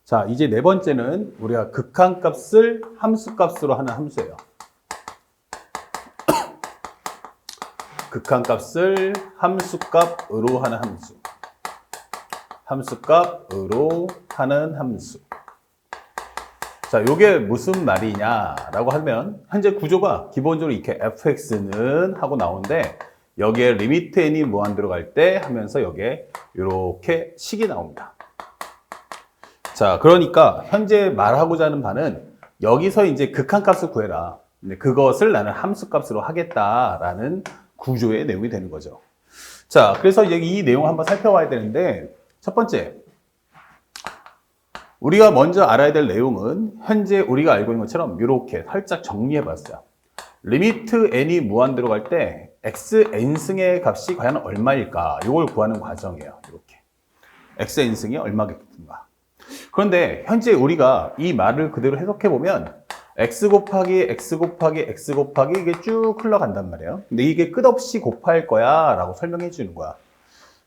자, 이제 네 번째는 우리가 극한값을 함수값으로 하는 함수예요. 극한값을 함수값으로 하는 함수. 함수값으로 하는 함수. 자, 요게 무슨 말이냐라고 하면 현재 구조가 기본적으로 이렇게 fx는 하고 나오는데 여기에 리미트 n이 무한대로 갈 때 하면서 여기에 이렇게 식이 나옵니다. 자, 그러니까 현재 말하고자 하는 바는 여기서 이제 극한값을 구해라. 근데 그것을 나는 함수값으로 하겠다라는 구조의 내용이 되는 거죠. 자, 그래서 이제 이 내용을 한번 살펴봐야 되는데 첫 번째, 우리가 먼저 알아야 될 내용은 현재 우리가 알고 있는 것처럼 이렇게 살짝 정리해 봤어요. 리미트 n이 무한대로 갈 때 xn승의 값이 과연 얼마일까? 이걸 구하는 과정이에요. 이렇게. xn승이 얼마겠는가? 그런데 현재 우리가 이 말을 그대로 해석해 보면 x 곱하기 x 곱하기 x 곱하기 이게 쭉 흘러간단 말이에요. 근데 이게 끝없이 곱할 거야 라고 설명해 주는 거야.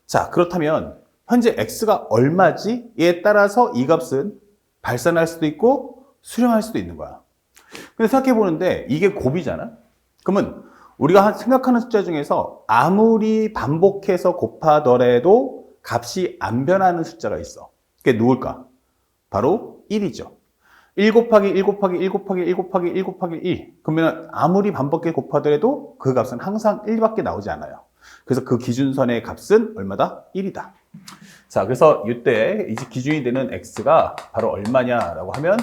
자, 그렇다면 현재 x가 얼마지?에 따라서 이 값은 발산할 수도 있고 수렴할 수도 있는 거야. 근데 생각해 보는데 이게 곱이잖아? 그러면 우리가 생각하는 숫자 중에서 아무리 반복해서 곱하더라도 값이 안 변하는 숫자가 있어. 그게 누굴까? 바로 1이죠. 1 곱하기 1 곱하기 1 곱하기 1 곱하기 1 곱하기 1. 그러면 아무리 반복해 곱하더라도 그 값은 항상 1밖에 나오지 않아요. 그래서 그 기준선의 값은 얼마다? 1이다. 자, 그래서 이때 이제 기준이 되는 x가 바로 얼마냐라고 하면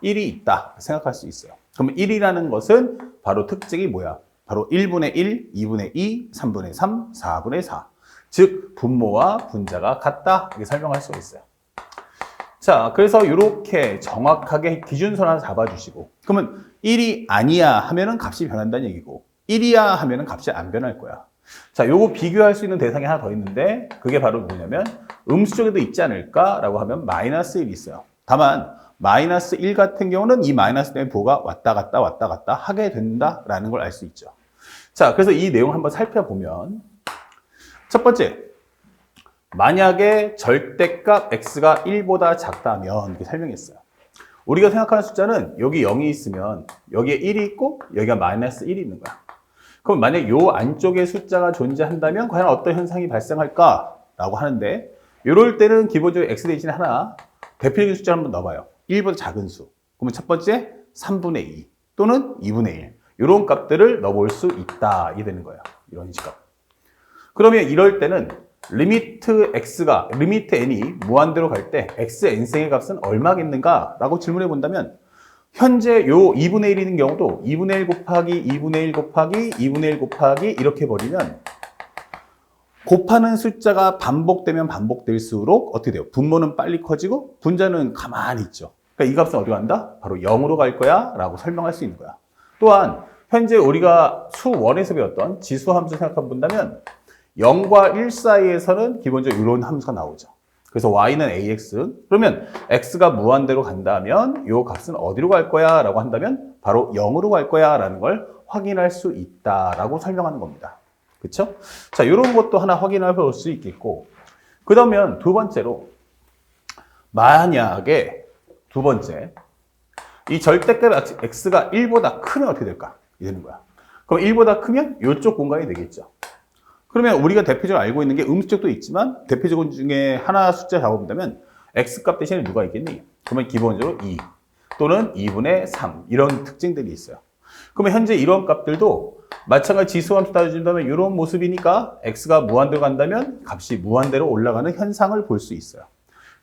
1이 있다 생각할 수 있어요. 그럼 1이라는 것은 바로 특징이 뭐야? 바로 1분의 1, 2분의 2, 3분의 3, 4분의 4. 즉 분모와 분자가 같다 이렇게 설명할 수가 있어요. 자, 그래서 이렇게 정확하게 기준선 하나 잡아주시고 그러면 1이 아니야 하면은 값이 변한다는 얘기고 1이야 하면은 값이 안 변할 거야. 자, 요거 비교할 수 있는 대상이 하나 더 있는데 그게 바로 뭐냐면 음수 쪽에도 있지 않을까라고 하면 마이너스 1이 있어요. 다만 마이너스 1 같은 경우는 이 마이너스 때문에 부호가 왔다 갔다 하게 된다라는 걸 알 수 있죠. 자, 그래서 이 내용 한번 살펴보면 첫 번째, 만약에 절대값 x가 1보다 작다면 이렇게 설명했어요. 우리가 생각하는 숫자는 여기 0이 있으면 여기에 1이 있고 여기가 마이너스 1이 있는 거야. 그럼 만약 요 안쪽에 숫자가 존재한다면 과연 어떤 현상이 발생할까라고 하는데 이럴 때는 기본적으로 x 대신에 하나 대표적인 숫자를 한번 넣어봐요. 1보다 작은 수. 그러면 첫 번째 3분의 2 또는 2분의 1 이런 값들을 넣어볼 수 있다. 이게 되는 거예요. 이런 식값. 그러면 이럴 때는 리미트 n이 무한대로 갈 때 xn승의 값은 얼마겠는가? 라고 질문해 본다면 현재 요 2분의 1인 경우도 2분의 1 곱하기 2분의 1 곱하기 2분의 1 곱하기 이렇게 버리면 곱하는 숫자가 반복되면 반복될수록 어떻게 돼요? 분모는 빨리 커지고 분자는 가만히 있죠. 그러니까 이 값은 어디 간다? 바로 0으로 갈 거야 라고 설명할 수 있는 거야. 또한 현재 우리가 수1에서 배웠던 지수함수 생각해 본다면 0과 1 사이에서는 기본적으로 이런 함수가 나오죠. 그래서 y는 ax, 그러면 x가 무한대로 간다면 이 값은 어디로 갈 거야 라고 한다면 바로 0으로 갈 거야 라는 걸 확인할 수 있다라고 설명하는 겁니다. 그렇죠? 자, 이런 것도 하나 확인해 볼 수 있겠고 그러면 두 번째로 만약에 두 번째 이 절대값 x가 1보다 크면 어떻게 될까? 이게 되는 거야. 그럼 1보다 크면 이쪽 공간이 되겠죠. 그러면 우리가 대표적으로 알고 있는 게 음수적도 있지만 대표적인 중에 하나 숫자 잡아본다면 x값 대신에 누가 있겠니? 그러면 기본적으로 2 또는 2분의 3 이런 특징들이 있어요. 그러면 현재 이런 값들도 마찬가지 지수함수 따져준다면 이런 모습이니까 x가 무한대로 간다면 값이 무한대로 올라가는 현상을 볼 수 있어요.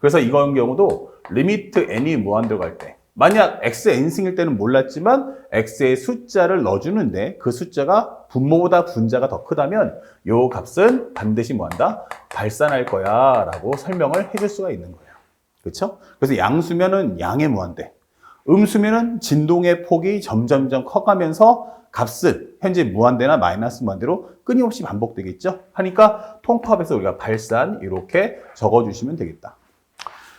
그래서 이런 경우도 리미트 n이 무한대로 갈 때 만약 xn승일 때는 몰랐지만 x의 숫자를 넣어주는데 그 숫자가 분모보다 분자가 더 크다면 이 값은 반드시 뭐한다? 발산할 거야 라고 설명을 해줄 수가 있는 거예요. 그렇죠? 그래서 양수면은 양의 무한대, 음수면은 진동의 폭이 점점점 커가면서 값은 현재 무한대나 마이너스 무한대로 끊임없이 반복되겠죠? 하니까 통합해서 우리가 발산 이렇게 적어주시면 되겠다.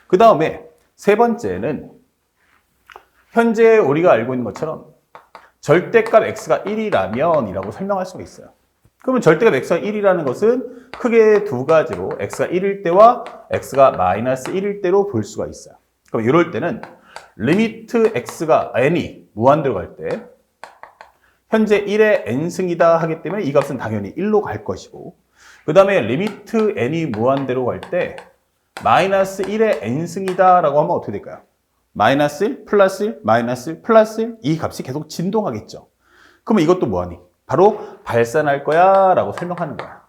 그 다음에 세 번째는 현재 우리가 알고 있는 것처럼 절대값 x가 1이라면 이라고 설명할 수가 있어요. 그러면 절대값 x가 1이라는 것은 크게 두 가지로 x가 1일 때와 x가 마이너스 1일 때로 볼 수가 있어요. 그럼 이럴 때는 리미트 x가 n이 무한대로 갈 때 현재 1의 n승이다 하기 때문에 이 값은 당연히 1로 갈 것이고, 그 다음에 리미트 n이 무한대로 갈 때 마이너스 1의 n승이다 라고 하면 어떻게 될까요? 마이너스 1, 플러스 1, 마이너스 1, 플러스 1, 이 값이 계속 진동하겠죠. 그러면 이것도 뭐하니? 바로 발산할 거야 라고 설명하는 거야.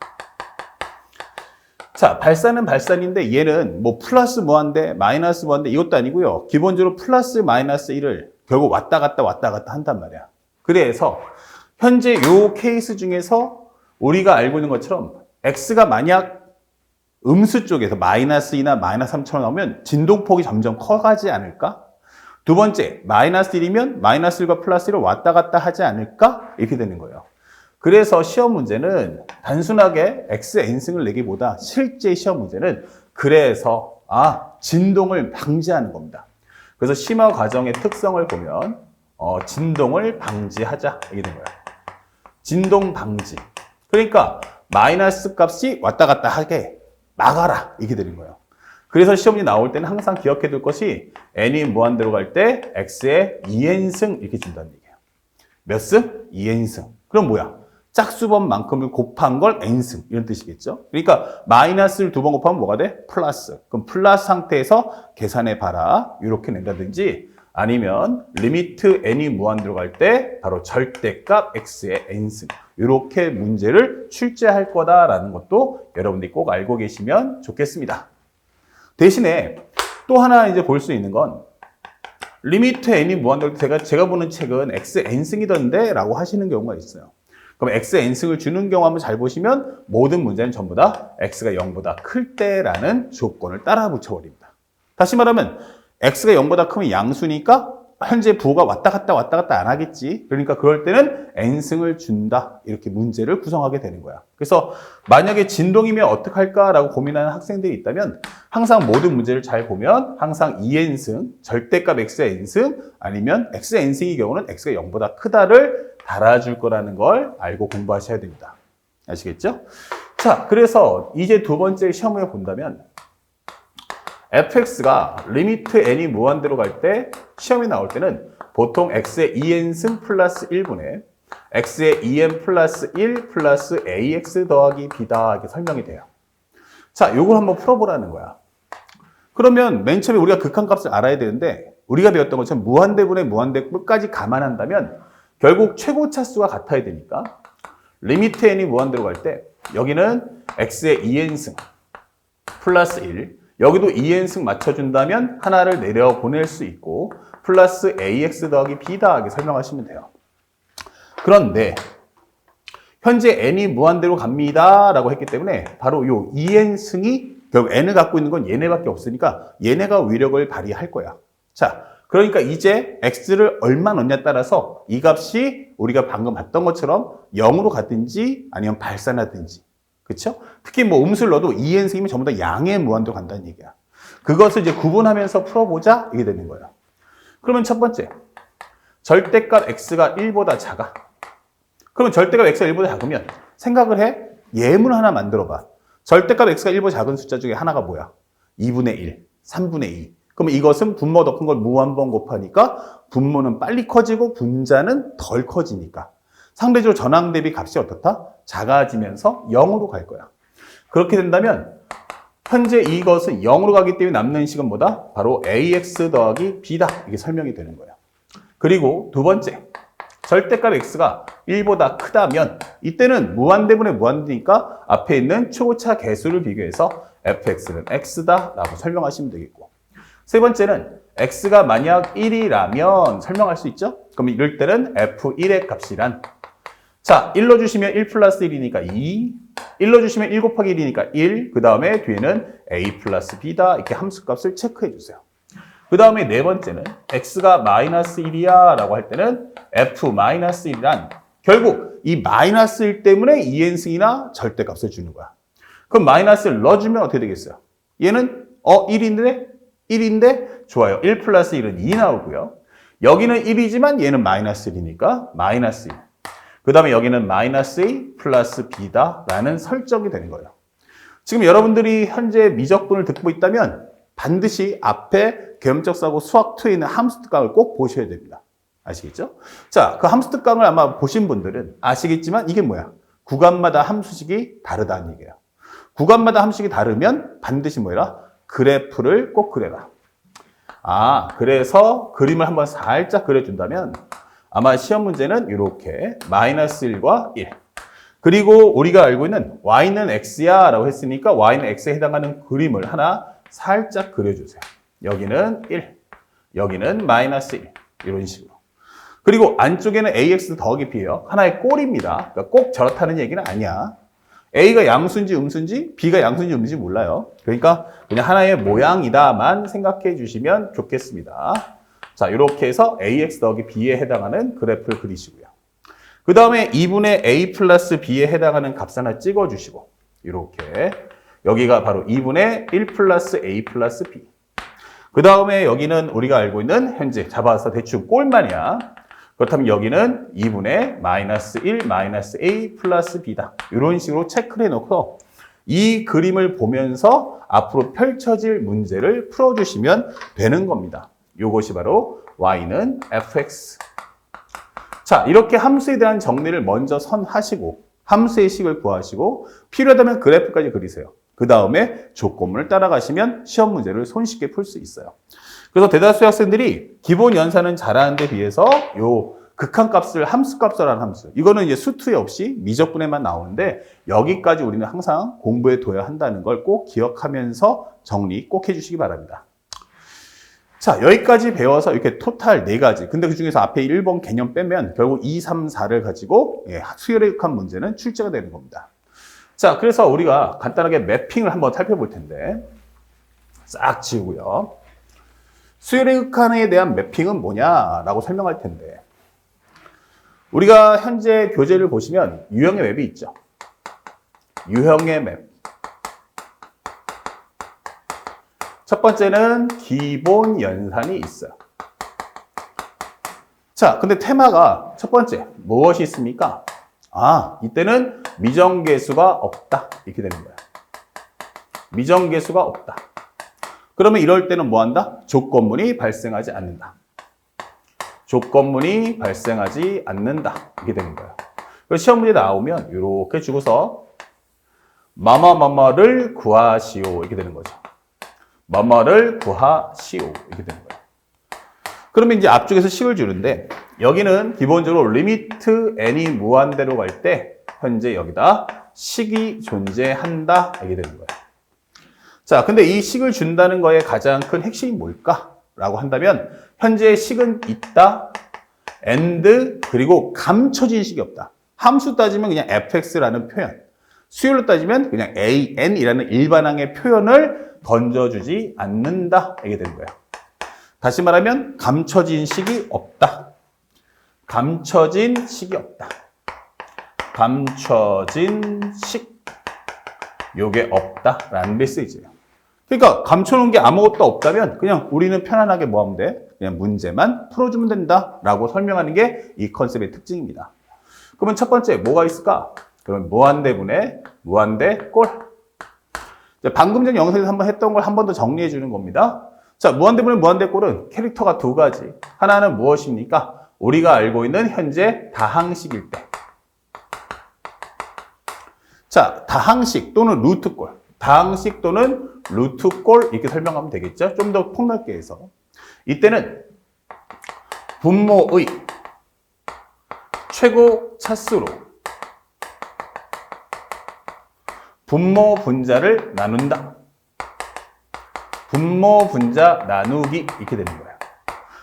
자, 발산은 발산인데 얘는 뭐 플러스 무한대, 마이너스 무한대 이것도 아니고요. 기본적으로 플러스 마이너스 1을 결국 왔다 갔다 한단 말이야. 그래서 현재 요 케이스 중에서 우리가 알고 있는 것처럼 x가 만약 음수 쪽에서 마이너스 2나 마이너스 3처럼 나오면 진동폭이 점점 커가지 않을까? 두 번째, 마이너스 1이면 마이너스 1과 플러스 1을 왔다 갔다 하지 않을까? 이렇게 되는 거예요. 그래서 시험 문제는 단순하게 x n승을 내기보다 실제 시험 문제는 그래서 진동을 방지하는 겁니다. 그래서 심화 과정의 특성을 보면 진동을 방지하자 이게 된 거예요. 진동 방지. 그러니까 마이너스 값이 왔다 갔다 하게 막아라 이게 되는 거예요. 그래서 시험이 나올 때는 항상 기억해 둘 것이 n이 무한대로 갈 때 x의 2n승 이렇게 준다는 얘기예요. 몇 승? 2n승. 그럼 뭐야? 짝수번만큼을 곱한 걸 n승 이런 뜻이겠죠. 그러니까 마이너스를 2번 곱하면 뭐가 돼? 플러스. 그럼 플러스 상태에서 계산해 봐라 이렇게 낸다든지, 아니면 리미트 n이 무한대로 갈 때 바로 절대값 x의 n승 이렇게 문제를 출제할 거다라는 것도 여러분들이 꼭 알고 계시면 좋겠습니다. 대신에 또 하나 이제 볼 수 있는 건 리미트 n이 무한대로 제가 보는 책은 x n승이던데 라고 하시는 경우가 있어요. 그럼 x n승을 주는 경우 한번 잘 보시면 모든 문제는 전부 다 x가 0보다 클 때라는 조건을 따라 붙여버립니다. 다시 말하면 x가 0보다 크면 양수니까 현재 부호가 왔다 갔다 안 하겠지. 그러니까 그럴 때는 n승을 준다. 이렇게 문제를 구성하게 되는 거야. 그래서 만약에 진동이면 어떡할까라고 고민하는 학생들이 있다면 항상 모든 문제를 잘 보면 항상 2n승, 절대값 x의 n승, 아니면 x의 n승의 경우는 x가 0보다 크다를 달아줄 거라는 걸 알고 공부하셔야 됩니다. 아시겠죠? 자, 그래서 이제 두 번째 시험을 본다면 fx가 리미트 n이 무한대로 갈 때 시험이 나올 때는 보통 x의 2n승 플러스 1분의 x의 2n 플러스 1 플러스 ax 더하기 b다 이렇게 설명이 돼요. 자, 요걸 한번 풀어보라는 거야. 그러면 맨 처음에 우리가 극한값을 알아야 되는데 우리가 배웠던 것처럼 무한대분의 무한대 끝까지 감안한다면 결국 최고차수가 같아야 되니까 리미트 n이 무한대로 갈 때 여기는 x의 2n승 플러스 1, 여기도 2n승 맞춰준다면 하나를 내려보낼 수 있고 플러스 ax 더하기 b다 이렇게 설명하시면 돼요. 그런데 현재 n이 무한대로 갑니다 라고 했기 때문에 바로 요 2n승이 결국 n을 갖고 있는 건 얘네밖에 없으니까 얘네가 위력을 발휘할 거야. 자, 그러니까 이제 x를 얼마 넣냐에 따라서 이 값이 우리가 방금 봤던 것처럼 0으로 가든지 아니면 발산하든지, 그렇죠? 특히 뭐 음수를 넣어도 2n승이면 전부 다 양의 무한대로 간다는 얘기야. 그것을 이제 구분하면서 풀어보자 이게 되는 거예요. 그러면 첫 번째, 절대값 x가 1보다 작아. 그러면 절대값 x가 1보다 작으면 생각을 해. 예문 하나 만들어봐. 절대값 x가 1보다 작은 숫자 중에 하나가 뭐야? 2분의 1, 3분의 2. 그러면 이것은 분모 더 큰 걸 무한번 곱하니까 분모는 빨리 커지고 분자는 덜 커지니까 상대적으로 전항 대비 값이 어떻다? 작아지면서 0으로 갈 거야. 그렇게 된다면 현재 이것은 0으로 가기 때문에 남는 식은 뭐다? 바로 ax 더하기 b다. 이게 설명이 되는 거예요. 그리고 두 번째, 절대값 x가 1보다 크다면 이때는 무한대분의 무한대니까 앞에 있는 초고차 개수를 비교해서 fx는 x다 라고 설명하시면 되겠고, 세 번째는 x가 만약 1이라면 설명할 수 있죠? 그럼 이럴 때는 f1의 값이란, 자, 1 넣어주시면 1 플러스 1이니까 2, 1 넣어주시면 1 곱하기 1이니까 1, 그 다음에 뒤에는 a 플러스 b다 이렇게 함수값을 체크해 주세요. 그 다음에 네 번째는 x가 마이너스 1이야 라고 할 때는 f 마이너스 1이란 결국 이 마이너스 1 때문에 2n승이나 절대값을 주는 거야. 그럼 마이너스를 넣어주면 어떻게 되겠어요? 얘는 1인데 좋아요. 1 플러스 1은 2 나오고요. 여기는 1이지만 얘는 마이너스 1이니까 마이너스 1. 그 다음에 여기는 마이너스 a 플러스 b다 라는 설정이 되는 거예요. 지금 여러분들이 현재 미적분을 듣고 있다면 반드시 앞에 계엄적사고 수학2에 있는 함수 특강을 꼭 보셔야 됩니다. 아시겠죠? 자, 그 함수 특강을 아마 보신 분들은 아시겠지만 이게 뭐야? 구간마다 함수식이 다르다는 얘기예요. 구간마다 함수식이 다르면 반드시 뭐라? 그래프를 꼭 그려라. 아, 그래서 그림을 한번 살짝 그려준다면 아마 시험 문제는 이렇게 -1과 1. 그리고 우리가 알고 있는 y는 x야 라고 했으니까 y는 x에 해당하는 그림을 하나 살짝 그려주세요. 여기는 1, 여기는 -1 이런 식으로. 그리고 안쪽에는 ax 더하기 b예요. 하나의 꼴입니다. 그러니까 꼭 저렇다는 얘기는 아니야. a가 양수인지 음수인지 b가 양수인지 음수인지 몰라요. 그러니까 그냥 하나의 모양이다만 생각해 주시면 좋겠습니다. 자, 이렇게 해서 ax 더하기 b에 해당하는 그래프를 그리시고요. 그 다음에 2분의 a 플러스 b에 해당하는 값 하나 찍어주시고 이렇게 여기가 바로 2분의 1 플러스 a 플러스 b. 그 다음에 여기는 우리가 알고 있는 현재 잡아서 대충 꼴만이야. 그렇다면 여기는 2분의 -1 마이너스 a 플러스 b다. 이런 식으로 체크를 해놓고 이 그림을 보면서 앞으로 펼쳐질 문제를 풀어주시면 되는 겁니다. 이것이 바로 y는 fx. 자, 이렇게 함수에 대한 정리를 먼저 선하시고 함수의 식을 구하시고 필요하다면 그래프까지 그리세요. 그 다음에 조건문을 따라가시면 시험 문제를 손쉽게 풀 수 있어요. 그래서 대다수 학생들이 기본 연산은 잘하는 데 비해서 요 극한값을 함수값이라는 함수, 이거는 이제 수투에 없이 미적분에만 나오는데 여기까지 우리는 항상 공부해 둬야 한다는 걸 꼭 기억하면서 정리 꼭 해주시기 바랍니다. 자, 여기까지 배워서 이렇게 토탈 4가지. 근데 그 중에서 앞에 1번 개념 빼면 결국 2, 3, 4를 가지고 수열에 극한 문제는 출제가 되는 겁니다. 자, 그래서 우리가 간단하게 매핑을 한번 살펴볼 텐데 싹 지우고요. 수열의 극한에 대한 매핑은 뭐냐라고 설명할 텐데 우리가 현재 교재를 보시면 유형의 맵이 있죠. 유형의 맵. 첫 번째는 기본 연산이 있어요. 자, 근데 테마가 첫 번째 무엇이 있습니까? 아, 이때는 미정계수가 없다. 이렇게 되는 거예요. 미정계수가 없다. 그러면 이럴 때는 뭐 한다? 조건문이 발생하지 않는다. 조건문이 발생하지 않는다. 이렇게 되는 거예요. 그래서 시험 문제 나오면 이렇게 주고서 뭐뭐뭐뭐를 구하시오. 이렇게 되는 거죠. 뭐뭐를 구하시오. 이렇게 되는 거예요. 그러면 이제 앞쪽에서 식을 주는데 여기는 기본적으로 리미트 n이 무한대로 갈 때 현재 여기다 식이 존재한다. 이렇게 되는 거예요. 자, 근데 이 식을 준다는 거의 가장 큰 핵심이 뭘까? 라고 한다면 현재 식은 있다, and, 그리고 감춰진 식이 없다. 함수 따지면 그냥 fx라는 표현, 수열로 따지면 그냥 an이라는 일반항의 표현을 던져주지 않는다. 이게 되는 거예요. 다시 말하면 감춰진 식이 없다. 감춰진 식이 없다. 감춰진 식, 요게 없다라는 메시지예요. 그러니까 감춰놓은 게 아무것도 없다면 그냥 우리는 편안하게 뭐 하면 돼? 그냥 문제만 풀어주면 된다라고 설명하는 게 이 컨셉의 특징입니다. 그러면 첫 번째 뭐가 있을까? 그러면 무한대분의 무한대 꼴. 방금 전 영상에서 한번 했던 걸 한 번 더 정리해 주는 겁니다. 자, 무한대분의 무한대 꼴은 캐릭터가 두 가지. 하나는 무엇입니까? 우리가 알고 있는 현재 다항식일 때. 자, 다항식 또는 루트꼴. 다항식 또는 루트꼴 이렇게 설명하면 되겠죠? 좀 더 폭넓게 해서. 이때는 분모의 최고 차수로 분모 분자를 나눈다. 분모 분자 나누기 이렇게 되는 거예요.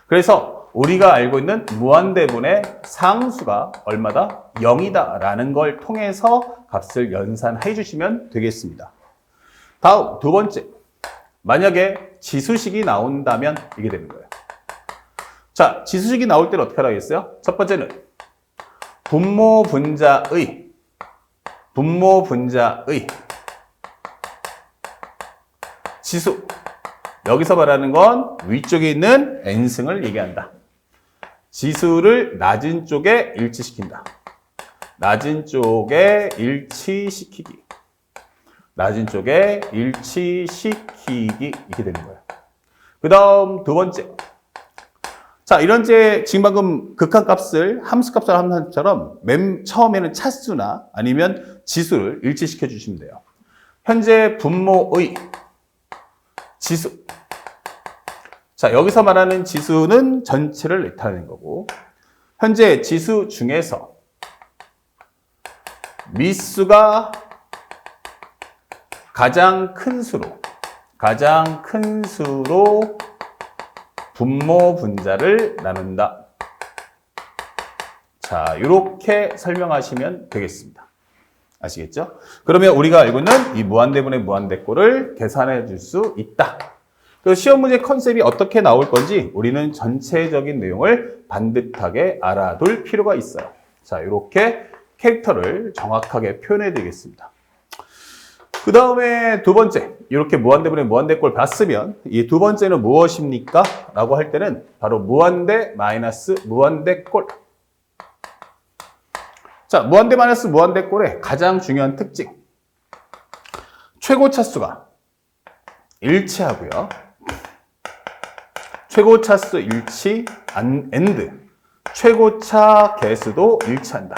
그래서 우리가 알고 있는 무한대분의 상수가 얼마다? 0이다 라는 걸 통해서 값을 연산해 주시면 되겠습니다. 다음 두 번째, 만약에 지수식이 나온다면 이게 되는 거예요. 자, 지수식이 나올 때는 어떻게 하라겠어요? 첫 번째는 분모 분자의 지수. 여기서 말하는 건 위쪽에 있는 n승을 얘기한다. 지수를 낮은 쪽에 일치시킨다. 낮은 쪽에 일치시키기. 낮은 쪽에 일치시키기 이렇게 되는 거예요. 그 다음 두 번째. 자, 이런 지금 방금 극한값을 함수값을 하는 것처럼 맨 처음에는 차수나 아니면 지수를 일치시켜 주시면 돼요. 현재 분모의 지수. 자, 여기서 말하는 지수는 전체를 나타내는 거고, 현재 지수 중에서 미수가 가장 큰 수로 분모 분자를 나눈다. 자, 이렇게 설명하시면 되겠습니다. 아시겠죠? 그러면 우리가 알고 있는 이 무한대분의 무한대꼴을 계산해 줄 수 있다. 그래서 시험 문제 컨셉이 어떻게 나올 건지 우리는 전체적인 내용을 반듯하게 알아둘 필요가 있어요. 자, 이렇게 캐릭터를 정확하게 표현해 드리겠습니다. 그 다음에 두 번째, 이렇게 무한대분의 무한대꼴 봤으면 이 두 번째는 무엇입니까? 라고 할 때는 바로 무한대 마이너스 무한대꼴. 자, 무한대 마이너스 무한대꼴의 가장 중요한 특징. 최고 차수가 일치하고요. 최고 차수 일치, and 최고차 개수도 일치한다.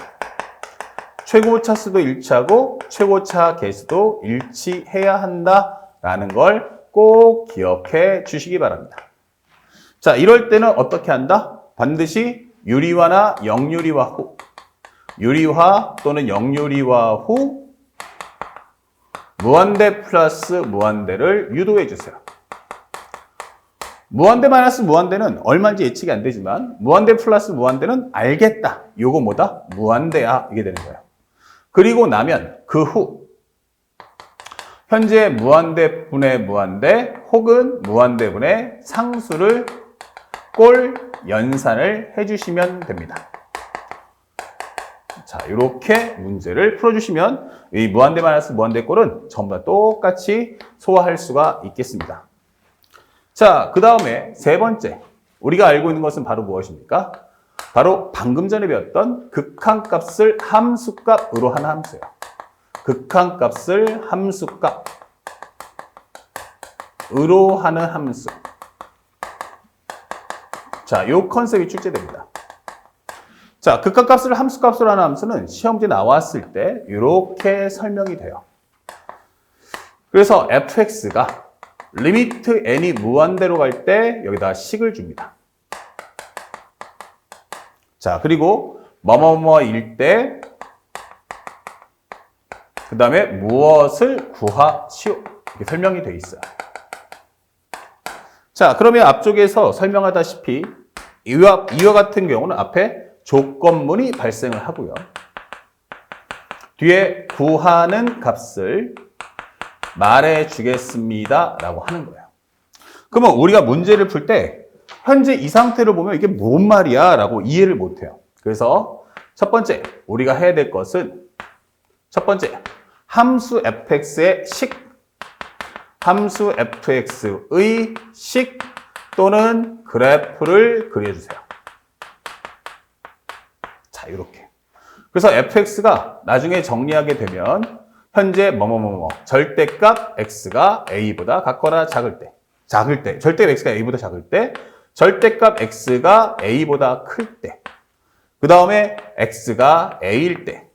최고차 수도 일치하고 최고차 개수도 일치해야 한다라는 걸 꼭 기억해 주시기 바랍니다. 자, 이럴 때는 어떻게 한다? 반드시 유리화나 역유리화 후, 유리화 또는 역유리화 후 무한대 플러스 무한대를 유도해 주세요. 무한대 마이너스 무한대는 얼마인지 예측이 안 되지만 무한대 플러스 무한대는 알겠다. 요거 뭐다? 무한대야. 이게 되는 거예요. 그리고 나면 그 후 현재 무한대분의 무한대 혹은 무한대분의 상수를 꼴 연산을 해주시면 됩니다. 자, 이렇게 문제를 풀어주시면 이 무한대 마이너스 무한대 꼴은 전부 다 똑같이 소화할 수가 있겠습니다. 자, 그 다음에 세 번째, 우리가 알고 있는 것은 바로 무엇입니까? 바로 방금 전에 배웠던 극한값을 함수값으로 하는 함수예요. 극한값을 함수값으로 하는 함수. 자, 요 컨셉이 출제됩니다. 자, 극한값을 함수값으로 하는 함수는 시험지에 나왔을 때 이렇게 설명이 돼요. 그래서 fx가 리미트 n이 무한대로 갈 때 여기다 식을 줍니다. 자, 그리고 뭐뭐뭐일 때 그 다음에 무엇을 구하시오 이렇게 설명이 되어 있어요. 자, 그러면 앞쪽에서 설명하다시피 이와 같은 경우는 앞에 조건문이 발생을 하고요. 뒤에 구하는 값을 말해 주겠습니다 라고 하는 거예요. 그러면 우리가 문제를 풀 때 현재 이 상태를 보면 이게 뭔 말이야 라고 이해를 못해요. 그래서 첫 번째 우리가 해야 될 것은 첫 번째 함수 fx의 식, 함수 fx의 식 또는 그래프를 그려주세요. 자, 이렇게. 그래서 fx가 나중에 정리하게 되면 현재 뭐뭐뭐뭐 절대값 x가 a보다 같거나 작을 때, 절대값 x가 a보다 작을 때, 절대값 x가 a보다 클 때, 그 다음에 x가 a일 때,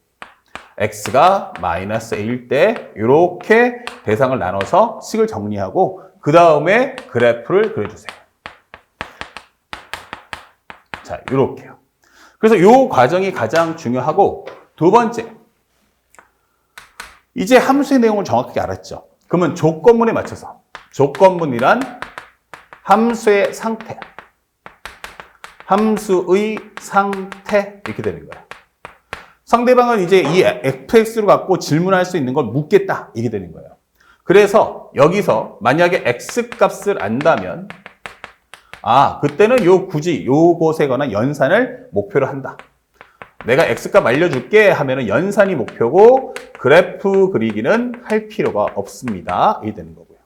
x가 마이너스 a일 때 이렇게 대상을 나눠서 식을 정리하고 그 다음에 그래프를 그려주세요. 자, 이렇게요. 그래서 이 과정이 가장 중요하고 두 번째, 이제 함수의 내용을 정확하게 알았죠. 그러면 조건문에 맞춰서 조건문이란 함수의 상태, 함수의 상태 이렇게 되는 거예요. 상대방은 이제 이 fx로 갖고 질문할 수 있는 걸 묻겠다 이게 되는 거예요. 그래서 여기서 만약에 x값을 안다면 그때는 굳이 요곳에거나 연산을 목표로 한다. 내가 x값 알려줄게 하면은 연산이 목표고 그래프 그리기는 할 필요가 없습니다. 이게 되는 거고요.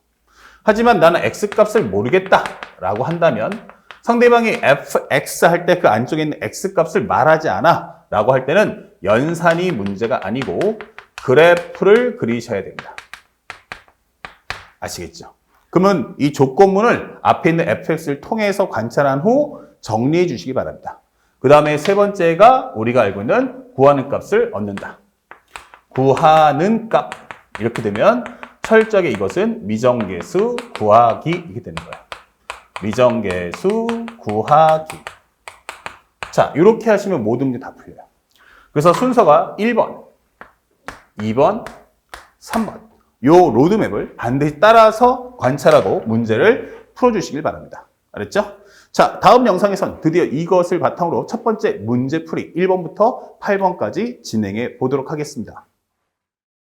하지만 나는 x값을 모르겠다라고 한다면 상대방이 fx 할 때 그 안쪽에 있는 x값을 말하지 않아 라고 할 때는 연산이 문제가 아니고 그래프를 그리셔야 됩니다. 아시겠죠? 그러면 이 조건문을 앞에 있는 fx를 통해서 관찰한 후 정리해 주시기 바랍니다. 그 다음에 세 번째가 우리가 알고 있는 구하는 값을 얻는다. 구하는 값. 이렇게 되면 철저하게 이것은 미정계수 구하기 이렇게 되는 거예요. 미정계수 구하기. 자, 이렇게 하시면 모든 문제 다 풀려요. 그래서 순서가 1번, 2번, 3번. 요 로드맵을 반드시 따라서 관찰하고 문제를 풀어주시길 바랍니다. 알았죠? 자, 다음 영상에선 드디어 이것을 바탕으로 첫 번째 문제풀이 1번부터 8번까지 진행해 보도록 하겠습니다.